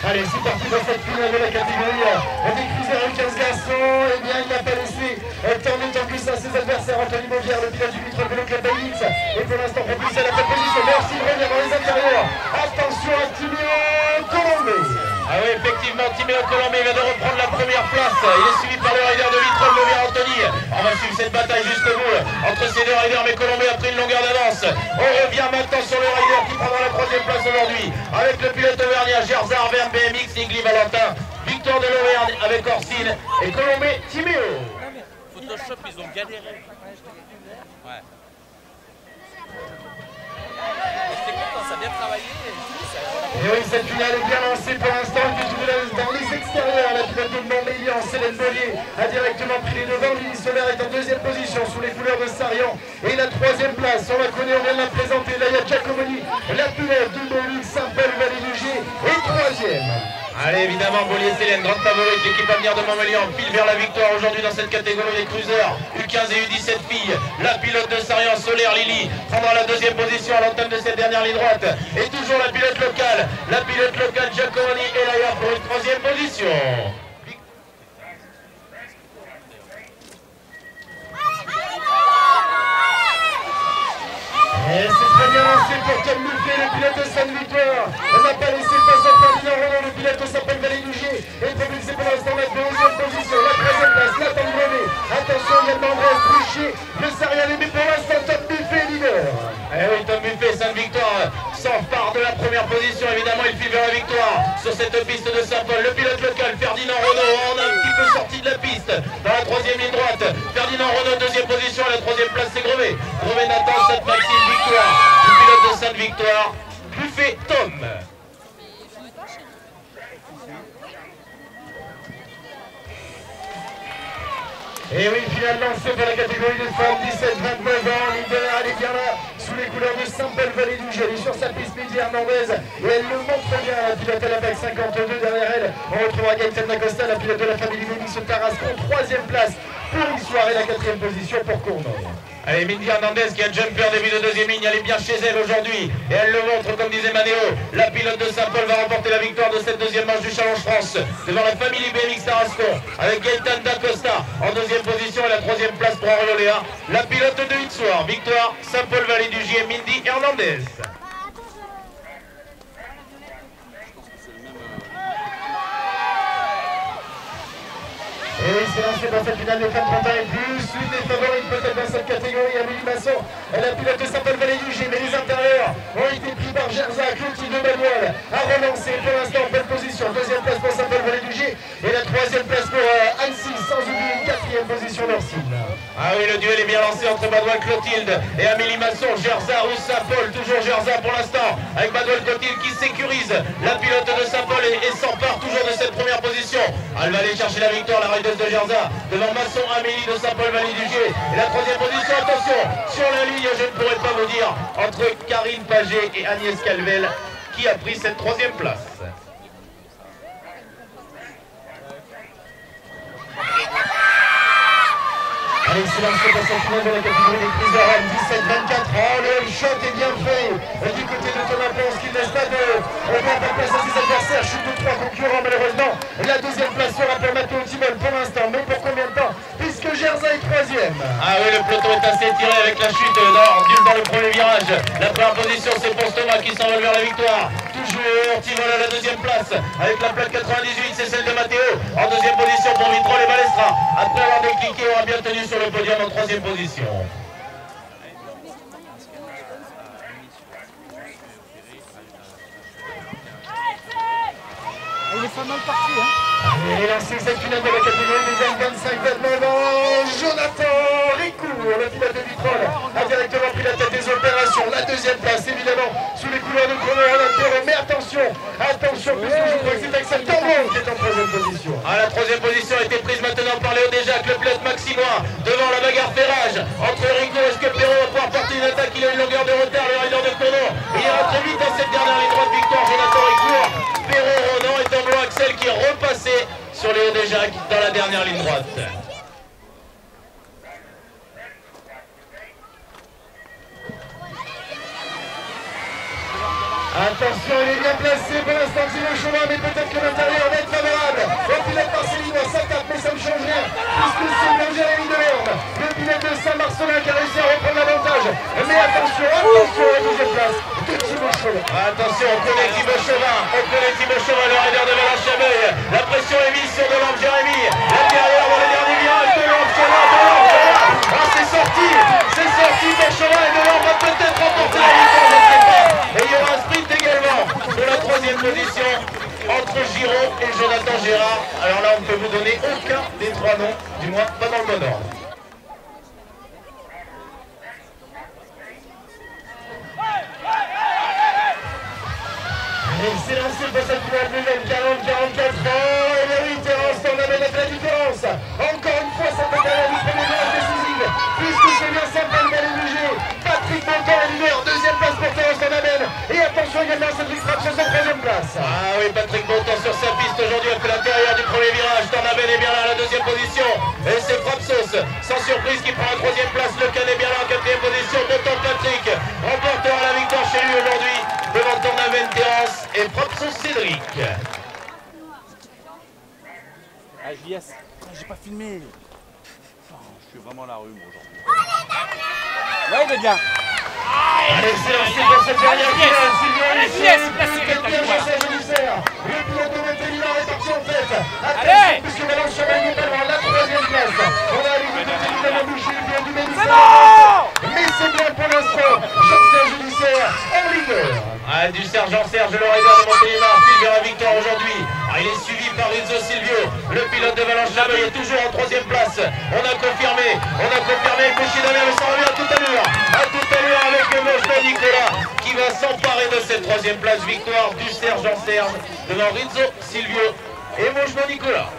Allez, c'est parti dans cette finale de la catégorie des cruisers et 15 garçons. Eh bien, il n'a pas laissé tant de temps que ça ses adversaires. Anthony Mauvière, le pilote du Vitrol Vélo Club Bailix, et pour l'instant propulsé à la bonne position. Merci de revenir dans les intérieurs. Attention à Timéo Colombé. Ah oui, effectivement, Timéo Colombé vient de reprendre la première place. Il est suivi par le rider de Vitrol Mauvière, Anthony. On va suivre cette bataille jusqu'au bout entre ces deux riders, mais Colombé a pris une longueur d'avance. On revient maintenant sur le rider qui prendra la troisième place aujourd'hui avec le pilote auvergnat Gerza Arverne BMX, Igli Valentin, victoire de l'Auvergne avec Orsine et Colombé Timéo. Photoshop, ils ont galéré. Ouais. J'étais content, ça a bien travaillé. Et oui, cette finale est bien lancée pour l'instant. Elle est dans les extérieurs. La pilote de Montmélian, Célène Bollier, a directement pris les devants. Lily Solaire est en deuxième position sous les couleurs de Sarian. Et la troisième place, on la connaît, on vient de la présenter. Laïa Giacomoni, la pilote de Beaulieu, Saint-Paul-Vallée-du-Gier, est troisième. Allez, évidemment, Bollier Célène, grande favorite, l'équipe à venir de Montmélian, file vers la victoire aujourd'hui dans cette catégorie des cruisers. U15 et U17 filles. La pilote de Sarian, Solaire Lily, prendra la deuxième position à l'entame de cette dernière ligne droite. Et toujours la pilote locale Giacomoni et Laïa pour une troisième position. Et c'est très bien lancé pour Tom Buffet, le pilote de Sainte-Victoire. Elle n'a pas laissé passer Ferdinand Renaud, le pilote de Saint-Paul-Vallée-du-Gier, est propulsé pour l'instant la deuxième position, la troisième place, la Tom Brevet. Attention, il y a Andrés Boucher, ne sait rien mais pour l'instant Tom Buffet leader. Eh oui, Tom Buffet, Sainte-Victoire s'empare de la première position, évidemment il file vers la victoire sur cette piste de Saint-Paul. Le pilote local, Ferdinand Renaud, on a un petit peu sorti de la piste dans la troisième ligne droite. Ferdinand Renaud, deuxième position, à la troisième place c'est Grevet. Grevet Nathan, Sainte-Maxime, victoire du pilote de Sainte-Victoire, Buffet Tom. Et oui, finale lancée pour la catégorie des femmes, 17-29 ans, leader, elle est bien là, sous les couleurs de Saint-Paul-Vallée-du-Gier, elle est sur sa piste Midi Hernandez, et elle le montre bien, la pilote à la PAC 52, derrière elle, on retrouvera Gaëtan Dacosta, la pilote de la famille Ménis Tarascon, troisième place pour l'histoire et la quatrième position pour Courneuve. Allez, Mindy Hernandez qui a jumpé en début de deuxième ligne, elle est bien chez elle aujourd'hui et elle le montre comme disait Manéo. La pilote de Saint-Paul va remporter la victoire de cette deuxième manche du Challenge France devant la famille BMX Tarascon avec Gaëtan Dacosta en deuxième position et la troisième place pour Orioléa. La pilote de Hitsoir, victoire Saint-Paul-Vallée-du-Gier, Mindy Hernandez. Et oui, c'est lancé dans cette finale des femmes 30 ans et plus. Une des favorites peut-être dans cette catégorie, Amélie Masson, la pilote de Saint-Paul-Vallée-du-Gier. Mais les intérieurs ont été pris par Gerza, Clotilde de Manuel a relancé pour l'instant en belle position. Deuxième place pour Saint-Paul-Vallée-du-Gier et la troisième place pour Annecy, sans oublier une quatrième position d'Orsine. Ah oui, le duel est bien lancé entre Manuel Clotilde et Amélie Masson. Gerza ou Saint-Paul, toujours Gerza pour l'instant, avec Manuel Clotilde qui sécurise la pilote de Saint-Paul et s'empare toujours de cette première position. Elle va aller chercher la victoire, la rideuse de Gerza, devant Masson, Amélie de Saint-Paul-Vallée-du-Gier. Et la troisième position, attention, sur la ligne, je ne pourrais pas vous dire, entre Karine Paget et Agnès Calvel, qui a pris cette troisième place. Allez, c'est lancé pour cette finale de la catégorie des cruisers 17-24. Oh, le shot est bien fait du côté de Thomas Ponce qui ne laisse pas de place à ses adversaires. Chute de trois concurrents malheureusement. La deuxième place sera pour Matteo Timol pour l'instant. Mais pour combien de temps? Puisque Gerza est troisième. Ah oui, le peloton est assez tiré avec la chute dans le premier virage. La première position, c'est pour Thomas qui s'envole vers la victoire. Toujours Timol à la deuxième place avec la plaque 98, c'est celle de Matteo. En deuxième position pour Vitrol et Balestra. Après avoir décliqué, on a bien tenu sur le podium en troisième position. Il est pas mal parti, hein. Et lancé cette finale de la catégorie des M25-29 ans, Jonathan Ricourt, le pilote de Vitrol, a directement pris la tête des opérations. La deuxième place, évidemment, sous les couleurs de Chrono. Mais attention, puisque je crois que c'est Axel Torbon qui est en troisième position. Ah, la troisième position a été prise maintenant par Léo Desjacques, le pilote maximois, devant la bagarre ferrage entre Rico. Est-ce que Perrault va pouvoir porter une attaque? Il a une longueur de retard, le rider de Chrono. Il ira très vite dans cette dernière ligne droite, victoire Jonathan Ricourt. Perrault, Ronan et Tom Axel qui est repassé sur Léo Desjacques dans la dernière ligne droite. Attention, il est bien placé pour l'instant, Thibaut Chauvin, mais peut-être que l'intérieur va être favorable. Le pilote Marcelino, ça tape, mais ça ne change rien, puisque c'est bien Jérémy Delorme, le pilote de Saint-Marcelin qui a réussi à reprendre l'avantage. Mais attention, attention à la deuxième place de Thibaut Chauvin. Attention, on connaît Thibaut Chauvin, le rider de Valence-Chabeuil. La pression est mise sur Delorme Jérémy. L'intérieur dans le dernier virage, Delorme Chauvin. Ah, c'est sorti pour Chauvin et Delorme va peut-être remporter la victoire, je ne sais pas. Et il y aura un sprint également pour la troisième position entre Giraud et Jonathan Gérard. Alors là, on ne peut vous donner aucun des trois noms, du moins pas dans le bon ordre. Et c'est lancé pour cette finale deuxième, 40-44 ans. Et oui, Terence, on amène la différence. Encore une fois, ça peut aller du premier virage décisif, puisque c'est bien Saint-Paul qui allait bouger. Patrick Bontemps est leader, deuxième place pour Terence, on amène. Et attention également, Cédric Frapsos en troisième place. Ah oui, Patrick Bontemps sur sa piste aujourd'hui, a fait l'intérieur du premier virage. Tornabel est bien là à la deuxième position. Et c'est Frapsos, sans surprise, qui prend la troisième place. Le Can est bien là en quatrième position. Bontemps Patrick remportera la victoire chez lui aujourd'hui devant Tornabel Terence et Frapsos Cédric. Ah, JS, j'ai pas filmé. Oh, je suis vraiment à la rue, moi, aujourd'hui. Ouais, les gars. Allez, c'est lancé pour cette dernière finale. Allez, JS, placez le pilote de Montélimar est parti en tête. Allez. Attention, puisque Valence-Chabeuil n'est pas loin, la troisième place. On a arrivé de Montélimar bouché, le pilote du Médicien. Mais c'est bien pour l'instant. Jean-Serge Dussert en leader. Ah, du Sergent Serge, le rider de Montélimar, file vers la victoire aujourd'hui. Ah, il est suivi par Rizzo Silvio, le pilote de Valence-Chabeuil est toujours en troisième place. On a confirmé, Bouchy Damien, mais ça revient à toute allure avec le Mojno Nicolas qui va s'emparer de cette troisième place. Victoire du Sergent Serge devant Rizzo Silvio et Mojno Nicolas.